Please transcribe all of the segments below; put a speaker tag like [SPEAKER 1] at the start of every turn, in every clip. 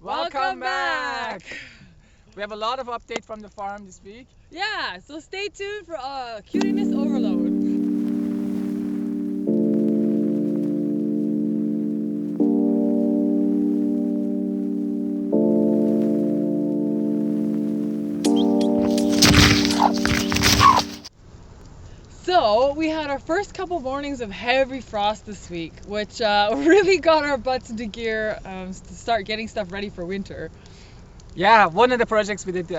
[SPEAKER 1] Welcome back! We have a lot of update from the farm this week.
[SPEAKER 2] Yeah, so stay tuned for cuteness overload. So we had our first couple mornings of heavy frost this week, which really got our butts into gear to start getting stuff ready for winter.
[SPEAKER 1] Yeah, one of the projects we did,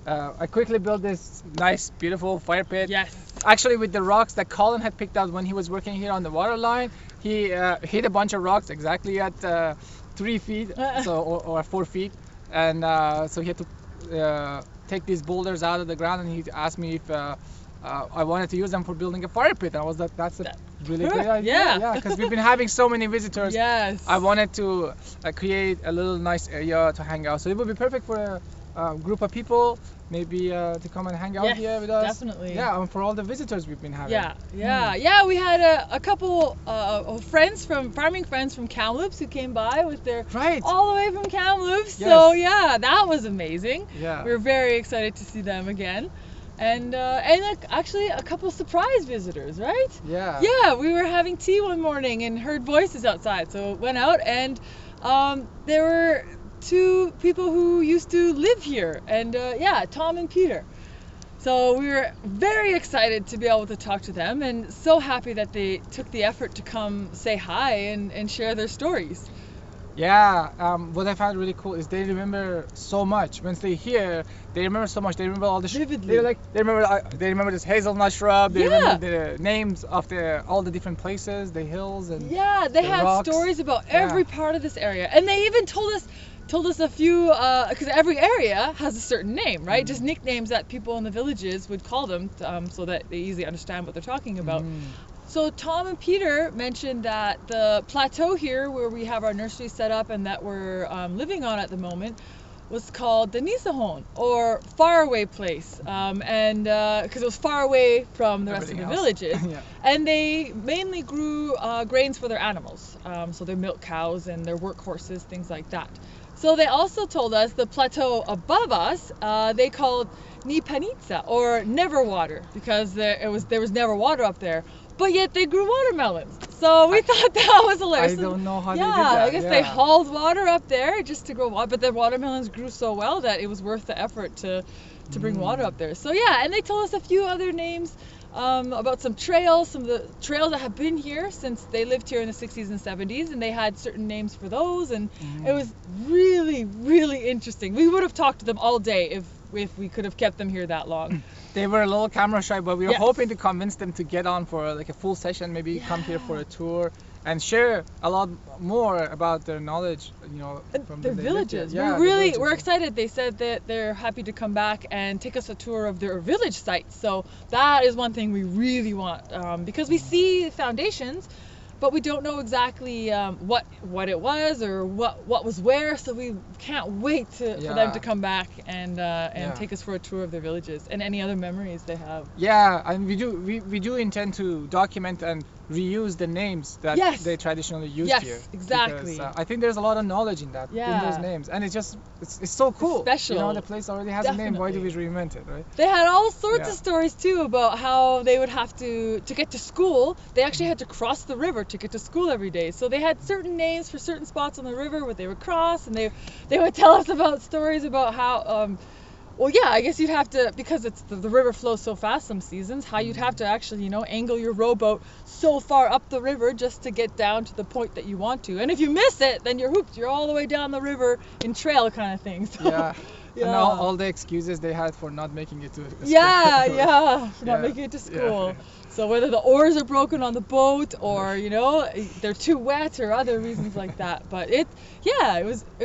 [SPEAKER 1] I quickly built this nice, beautiful fire pit.
[SPEAKER 2] Yes.
[SPEAKER 1] Actually, with the rocks that Colin had picked out when he was working here on the water line, he hit a bunch of rocks exactly at 3 feet, or 4 feet, and so he had to take these boulders out of the ground, and he asked me if I wanted to use them for building a fire pit. And I was like, that's a really great idea.
[SPEAKER 2] Yeah.
[SPEAKER 1] Because we've been having so many visitors.
[SPEAKER 2] Yes.
[SPEAKER 1] I wanted to create a little nice area to hang out. So it would be perfect for a group of people, maybe to come and hang out
[SPEAKER 2] Yes,
[SPEAKER 1] here with us.
[SPEAKER 2] definitely.
[SPEAKER 1] Yeah, and for all the visitors we've been having.
[SPEAKER 2] Yeah. We had a couple farming friends from Kamloops who came by with their all the way from Kamloops.
[SPEAKER 1] Yes.
[SPEAKER 2] So yeah, that was amazing.
[SPEAKER 1] Yeah.
[SPEAKER 2] We were very excited to see them again. And actually a couple surprise visitors, right?
[SPEAKER 1] Yeah.
[SPEAKER 2] Yeah, we were having tea one morning and heard voices outside, so went out and there were two people who used to live here, and Tom and Peter. So we were very excited to be able to talk to them, and so happy that they took the effort to come say hi and share their stories.
[SPEAKER 1] Yeah, what I found really cool is they remember so much. Once they hear, they remember so much. They remember all the
[SPEAKER 2] Vividly.
[SPEAKER 1] They remember this hazelnut shrub. They
[SPEAKER 2] Yeah.
[SPEAKER 1] remember the names of all the different places, the hills, and
[SPEAKER 2] Yeah, they
[SPEAKER 1] the
[SPEAKER 2] had
[SPEAKER 1] rocks.
[SPEAKER 2] stories about every part of this area, and they even told us a few, because every area has a certain name, right? Just nicknames that people in the villages would call them, so that they easily understand what they're talking about. So Tom and Peter mentioned that the plateau here, where we have our nursery set up and that we're living on at the moment, was called the Nisahon, or faraway place, and because it was far away from the rest of the villages.
[SPEAKER 1] Yeah.
[SPEAKER 2] And they mainly grew grains for their animals, so their milk cows and their workhorses, things like that. So they also told us the plateau above us, they called Nipanitsa, or never water, because there was never water up there. But yet they grew watermelons. So we thought that was hilarious.
[SPEAKER 1] I don't know how they did
[SPEAKER 2] Yeah,
[SPEAKER 1] that.
[SPEAKER 2] I guess they hauled water up there just to grow water. But the watermelons grew so well that it was worth the effort to bring water up there. So yeah, and they told us a few other names about some trails, some of the trails that have been here since they lived here in the 60s and 70s, and they had certain names for those, and it was really, really interesting. We would have talked to them all day if we could have kept them here that long.
[SPEAKER 1] They were a little camera shy, but we were
[SPEAKER 2] Yes.
[SPEAKER 1] hoping to convince them to get on for like a full session, maybe come here for a tour and share a lot more about their knowledge, from
[SPEAKER 2] Their
[SPEAKER 1] they lived here.
[SPEAKER 2] villages.
[SPEAKER 1] Yeah,
[SPEAKER 2] We're excited. They said that they're happy to come back and take us a tour of their village sites. So that is one thing we really want, because we see foundations, but we don't know exactly what it was or what was where. So we can't wait for them to come back and take us for a tour of their villages and any other memories they have.
[SPEAKER 1] Yeah, and we do intend to document and reuse the names that they traditionally used here.
[SPEAKER 2] Yes, exactly.
[SPEAKER 1] Because, I think there's a lot of knowledge in that, in those names, and it's so cool.
[SPEAKER 2] Special.
[SPEAKER 1] The place already has a name. Why do we reinvent it, right?
[SPEAKER 2] They had all sorts of stories too about how they would have to get to school. They actually had to cross the river to get to school every day. So they had certain names for certain spots on the river where they would cross, and they would tell us about stories about how. I guess you'd have to, because it's the river flows so fast some seasons, how you'd have to actually, angle your rowboat so far up the river just to get down to the point that you want to. And if you miss it, then you're hooked. You're all the way down the river in trail kind of thing. So,
[SPEAKER 1] yeah. And all the excuses they had for not making it to school.
[SPEAKER 2] For not making it to school.
[SPEAKER 1] Yeah.
[SPEAKER 2] So whether the oars are broken on the boat or, they're too wet or other reasons like that. But it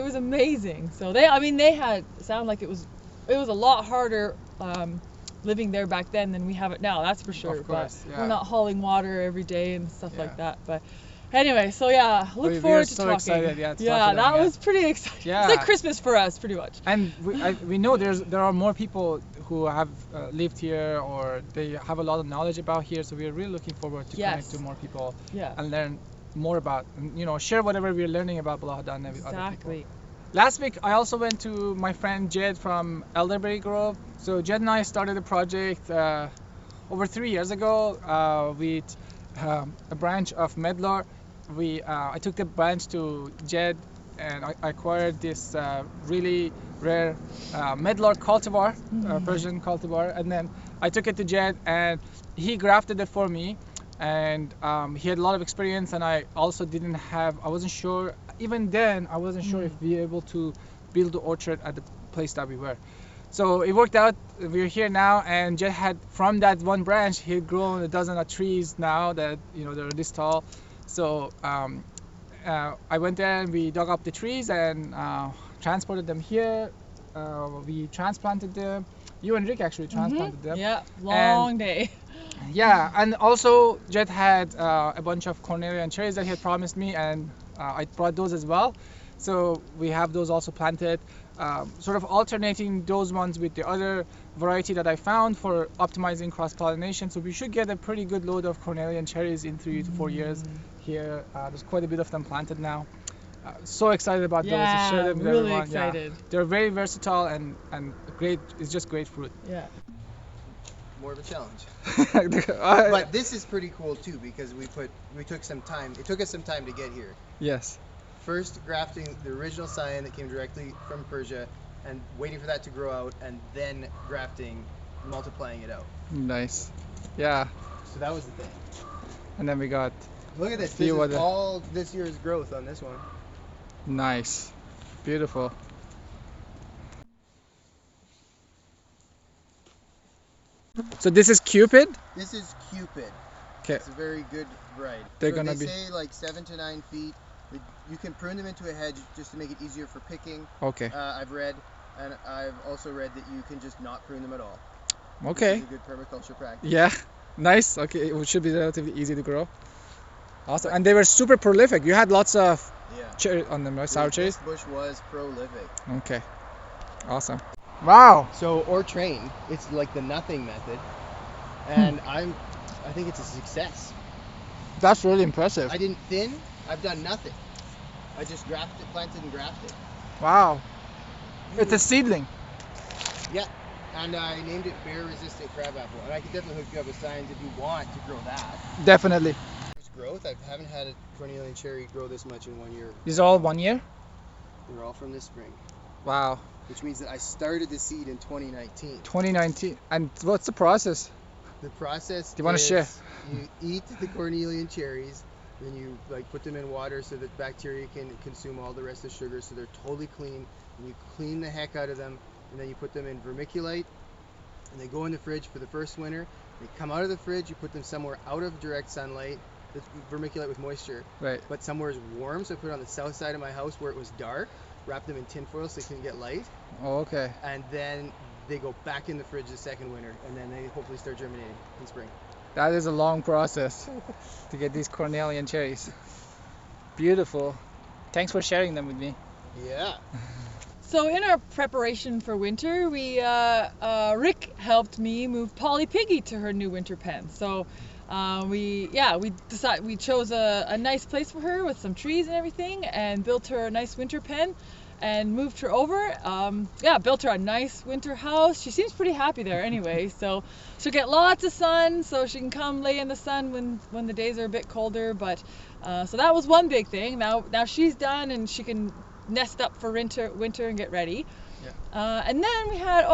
[SPEAKER 2] was amazing. So they sound like it was a lot harder living there back then than we have it now, that's for sure.
[SPEAKER 1] Of course,
[SPEAKER 2] but we're not hauling water every day and stuff like that. But anyway, so look forward
[SPEAKER 1] we're
[SPEAKER 2] to
[SPEAKER 1] so
[SPEAKER 2] talking.
[SPEAKER 1] excited, to talk to
[SPEAKER 2] that
[SPEAKER 1] them,
[SPEAKER 2] was pretty exciting.
[SPEAKER 1] Yeah.
[SPEAKER 2] It's like Christmas for us, pretty much.
[SPEAKER 1] And we know there are more people who have lived here, or they have a lot of knowledge about here. So we're really looking forward to connect to more people and learn more about, share whatever we're learning about Balahadan with other people.
[SPEAKER 2] Exactly.
[SPEAKER 1] Last week, I also went to my friend Jed from Elderberry Grove. So Jed and I started a project over 3 years ago with a branch of Medlar. I took the branch to Jed and I acquired this really rare Medlar cultivar, Persian cultivar, and then I took it to Jed and he grafted it for me. And he had a lot of experience, and I also I wasn't sure, even then, I wasn't sure if we were able to build the orchard at the place that we were. So it worked out, we're here now, and Jed had, from that one branch, he had grown a dozen of trees now that, they're this tall. So I went there and we dug up the trees and transported them here. We transplanted them. You and Rick actually transplanted them.
[SPEAKER 2] Yeah, long day.
[SPEAKER 1] Yeah, and also Jed had a bunch of cornelian cherries that he had promised me, and I brought those as well. So we have those also planted, sort of alternating those ones with the other variety that I found for optimizing cross-pollination. So we should get a pretty good load of cornelian cherries in 3 to 4 years here. There's quite a bit of them planted now. So excited about those to share them with
[SPEAKER 2] really
[SPEAKER 1] everyone.
[SPEAKER 2] excited.
[SPEAKER 1] Yeah. They're very versatile and great. It's just great fruit.
[SPEAKER 2] Yeah.
[SPEAKER 3] More of a challenge.
[SPEAKER 1] But
[SPEAKER 3] But this is pretty cool too because we took some time. It took us some time to get here.
[SPEAKER 1] yes.
[SPEAKER 3] First grafting the original cyan that came directly from Persia and waiting for that to grow out and then grafting, multiplying it out.
[SPEAKER 1] Nice. Yeah.
[SPEAKER 3] So that was the thing.
[SPEAKER 1] And then we got
[SPEAKER 3] Look at this.
[SPEAKER 1] See
[SPEAKER 3] This
[SPEAKER 1] what
[SPEAKER 3] is
[SPEAKER 1] the-
[SPEAKER 3] all this year's growth on this one.
[SPEAKER 1] nice. Beautiful. So this is Cupid?
[SPEAKER 3] This is Cupid.
[SPEAKER 1] 'Kay.
[SPEAKER 3] It's a very good variety.
[SPEAKER 1] They're
[SPEAKER 3] So
[SPEAKER 1] gonna
[SPEAKER 3] they
[SPEAKER 1] be-
[SPEAKER 3] say like 7 to 9 feet. You can prune them into a hedge just to make it easier for picking.
[SPEAKER 1] Okay.
[SPEAKER 3] I've read, and I've also read that you can just not prune them at all.
[SPEAKER 1] Okay.
[SPEAKER 3] It's a good permaculture practice.
[SPEAKER 1] Yeah. Nice. Okay. It should be relatively easy to grow. Awesome. And they were super prolific. You had lots of
[SPEAKER 3] Yeah.
[SPEAKER 1] cherry on them, right? Sour cherries?
[SPEAKER 3] This bush was prolific.
[SPEAKER 1] Okay. Awesome. Wow.
[SPEAKER 3] So, or train, it's like the nothing method, and I think it's a success.
[SPEAKER 1] That's really impressive.
[SPEAKER 3] I didn't thin. I've done nothing. I just grafted, planted, and grafted.
[SPEAKER 1] Wow. It's a seedling.
[SPEAKER 3] Yeah. And I named it bear-resistant crabapple, and I could definitely hook you up with signs if you want to grow that.
[SPEAKER 1] Definitely.
[SPEAKER 3] There's growth. I haven't had a cornelian cherry grow this much in 1 year.
[SPEAKER 1] These are all 1 year?
[SPEAKER 3] They're all from this spring,
[SPEAKER 1] Wow.
[SPEAKER 3] which means that I started the seed in 2019.
[SPEAKER 1] 2019. And what's the process?
[SPEAKER 3] The process.
[SPEAKER 1] Do you wanna
[SPEAKER 3] is
[SPEAKER 1] share?
[SPEAKER 3] You eat the cornelian cherries, then you put them in water so that bacteria can consume all the rest of the sugar, so they're totally clean. And you clean the heck out of them, and then you put them in vermiculite, and they go in the fridge for the first winter. They come out of the fridge, you put them somewhere out of direct sunlight. It's vermiculite with moisture,
[SPEAKER 1] Right.
[SPEAKER 3] but somewhere is warm, so I put it on the south side of my house where it was dark. Wrap them in tin foil so they couldn't get light,
[SPEAKER 1] Oh, okay.
[SPEAKER 3] and then they go back in the fridge the second winter, and then they hopefully start germinating in spring.
[SPEAKER 1] That is a long process to get these cornelian cherries. Beautiful. Thanks for sharing them with me.
[SPEAKER 3] Yeah.
[SPEAKER 2] So in our preparation for winter, Rick helped me move Polly Piggy to her new winter pen. So we chose a nice place for her with some trees and everything, and built her a nice winter pen, and moved her over. Built her a nice winter house. She seems pretty happy there anyway. So she'll get lots of sun, so she can come lay in the sun when the days are a bit colder. But so that was one big thing. Now she's done, and she can nest up for winter and get ready.
[SPEAKER 1] Yeah.
[SPEAKER 2] And then we had,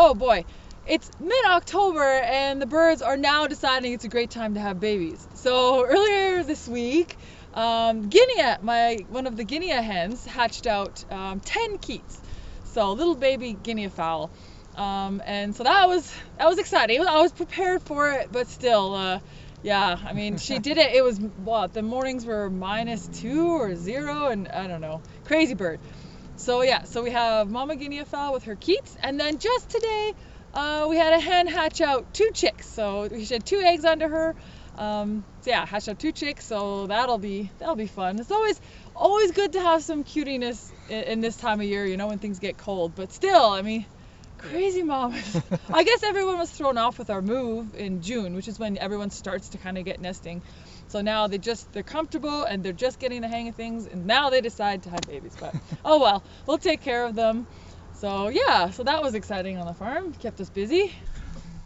[SPEAKER 2] it's mid-October and the birds are now deciding it's a great time to have babies. So earlier this week, one of the guinea hens hatched out 10 keets, so little baby guineafowl. And so that was exciting. I was prepared for it, but still, I mean, she did it. It was the mornings were -2 or 0, and I don't know, crazy bird. So we have Mama guineafowl with her keets, and then just today we had a hen hatch out 2 chicks. So she had 2 eggs under her. Hatched out 2 chicks. So that'll be fun. It's always good to have some cutiness in this time of year, when things get cold. But still, I mean, Crazy mom. I guess everyone was thrown off with our move in June, which is when everyone starts to kind of get nesting. So now they're comfortable and they're just getting the hang of things, and now they decide to have babies. But oh well, we'll take care of them. So yeah, so that was exciting on the farm. Kept us busy.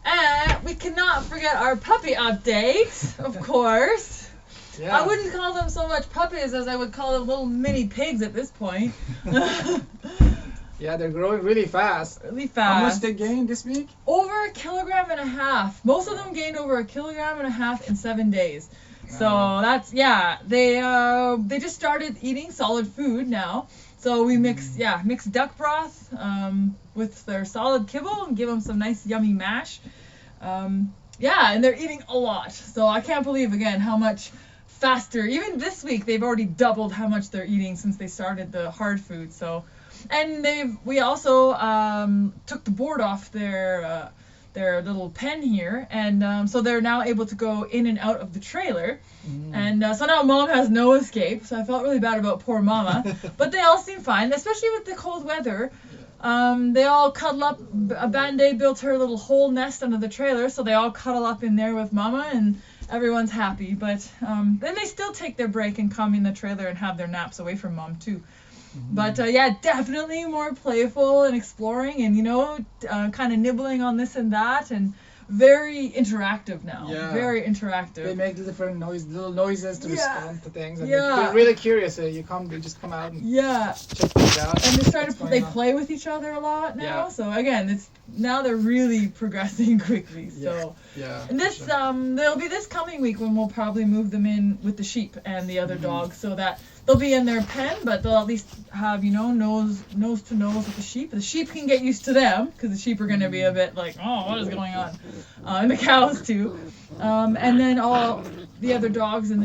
[SPEAKER 2] And we cannot forget our puppy update, of course.
[SPEAKER 1] Yeah.
[SPEAKER 2] I wouldn't call them so much puppies as I would call them little mini pigs at this point.
[SPEAKER 1] Yeah, they're growing really fast.
[SPEAKER 2] Really fast.
[SPEAKER 1] How much they gained this week?
[SPEAKER 2] Over 1.5 kilograms. Most of them gained over 1.5 kilograms in 7 days. So that's, yeah, they just started eating solid food now. So we mix duck broth with their solid kibble and give them some nice yummy mash. And they're eating a lot. So I can't believe again how much faster. Even this week they've already doubled how much they're eating since they started the hard food. So, and we also took the board off their little pen here, and so they're now able to go in and out of the trailer. And so now mom has no escape, so I felt really bad about poor mama. But they all seem fine, especially with the cold weather. They all cuddle up. Band-Aid built her little hole nest under the trailer, so they all cuddle up in there with mama, and everyone's happy. But then they still take their break and come in the trailer and have their naps away from mom too. But definitely more playful and exploring, and kind of nibbling on this and that, and very interactive now.
[SPEAKER 1] Yeah.
[SPEAKER 2] Very interactive.
[SPEAKER 1] They make the different little noises to respond to things, and
[SPEAKER 2] Yeah.
[SPEAKER 1] they're really curious. They just come out and check things out.
[SPEAKER 2] And they play with each other a lot now.
[SPEAKER 1] Yeah.
[SPEAKER 2] So again, now they're really progressing quickly. So and this there'll be this coming week when we'll probably move them in with the sheep and the other dogs, so that they'll be in their pen, but they'll at least have nose to nose with the sheep. The sheep can get used to them because the sheep are going to be a bit like, oh, what is going on? And the cows too. And then all the other dogs and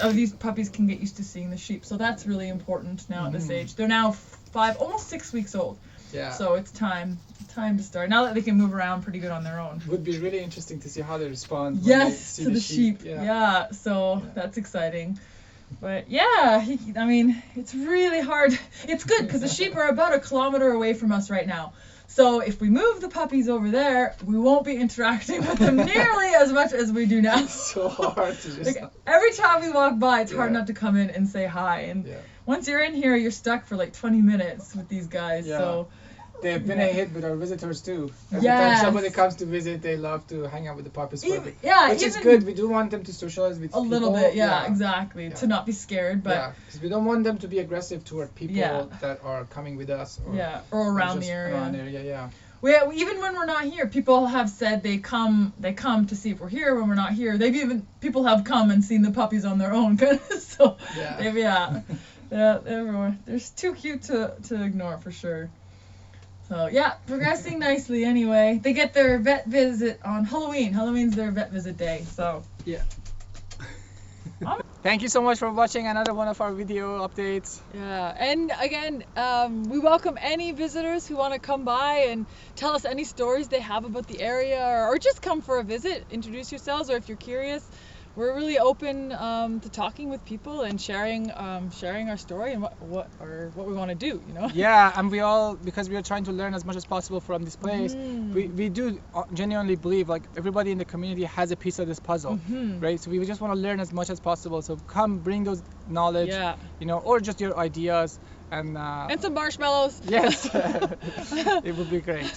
[SPEAKER 2] these puppies can get used to seeing the sheep. So that's really important now at this age. They're now 5, almost 6 weeks old.
[SPEAKER 1] Yeah.
[SPEAKER 2] So it's time to start. Now that they can move around pretty good on their own.
[SPEAKER 1] Would be really interesting to see how they respond. When
[SPEAKER 2] Yes,
[SPEAKER 1] they see
[SPEAKER 2] to the sheep.
[SPEAKER 1] Yeah.
[SPEAKER 2] That's exciting. But I mean, it's really hard. It's good because the sheep are about 1 kilometer away from us right now. So if we move the puppies over there, we won't be interacting with them nearly as much as we do now.
[SPEAKER 1] It's so hard to just...
[SPEAKER 2] every time we walk by, it's hard not to come in and say hi. And once you're in here, you're stuck for like 20 minutes with these guys.
[SPEAKER 1] Yeah.
[SPEAKER 2] So
[SPEAKER 1] they've been a hit with our visitors too. Every time somebody comes to visit, they love to hang out with the puppies for a bit. Which is good. We do want them to socialize with people.
[SPEAKER 2] A little bit, exactly. To not be scared, but
[SPEAKER 1] because we don't want them to be aggressive toward people that are coming with us
[SPEAKER 2] or around the area. Even when we're not here, people have said they come to see if we're here when we're not here. People have come and seen the puppies on their own. So they're everywhere. They're too cute to ignore for sure. So progressing nicely anyway. They get their vet visit on Halloween. Halloween's their vet visit day. So
[SPEAKER 1] Thank you so much for watching another one of our video updates.
[SPEAKER 2] And again, we welcome any visitors who want to come by and tell us any stories they have about the area, or just come for a visit, introduce yourselves, or if you're curious, we're really open to talking with people and sharing our story and what we want to do,
[SPEAKER 1] Yeah, and because we are trying to learn as much as possible from this place, we do genuinely believe like everybody in the community has a piece of this puzzle, right? So we just want to learn as much as possible. So come, bring those knowledge, or just your ideas and
[SPEAKER 2] some marshmallows.
[SPEAKER 1] Yes, it would be great.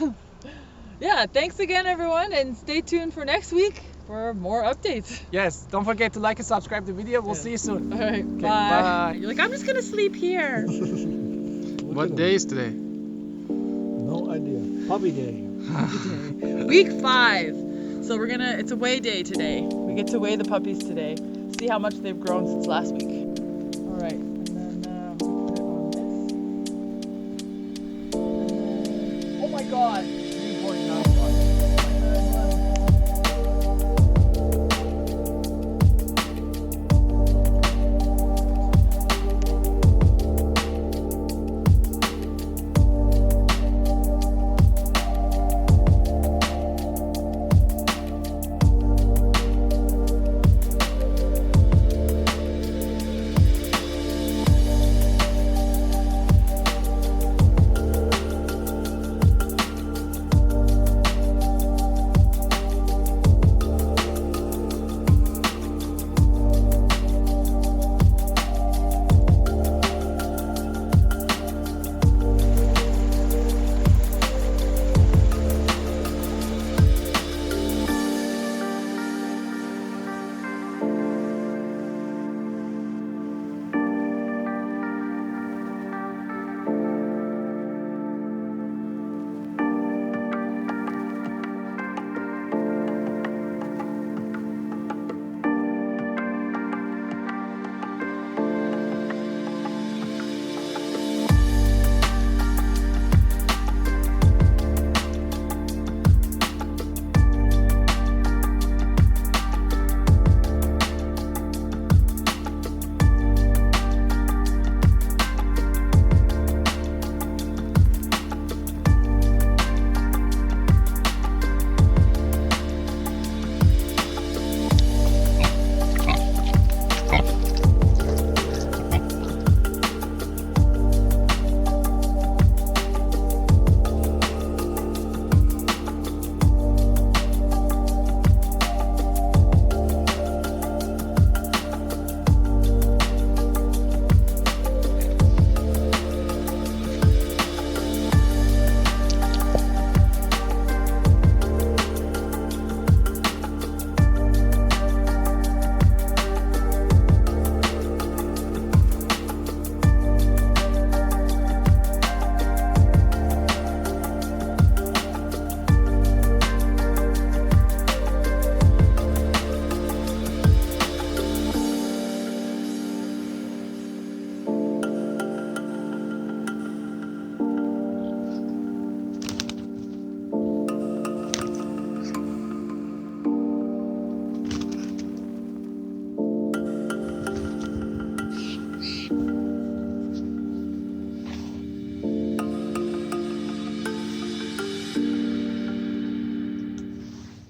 [SPEAKER 2] Thanks again, everyone, and stay tuned for next week for more updates.
[SPEAKER 1] Yes, don't forget to like and subscribe the video. We'll see you soon.
[SPEAKER 2] All right,
[SPEAKER 1] okay,
[SPEAKER 2] bye. You're like, I'm just gonna sleep here.
[SPEAKER 1] What day is today?
[SPEAKER 3] No idea. Puppy day.
[SPEAKER 2] Week 5. So it's a weigh day today. We get to weigh the puppies today. See how much they've grown since last week. All right.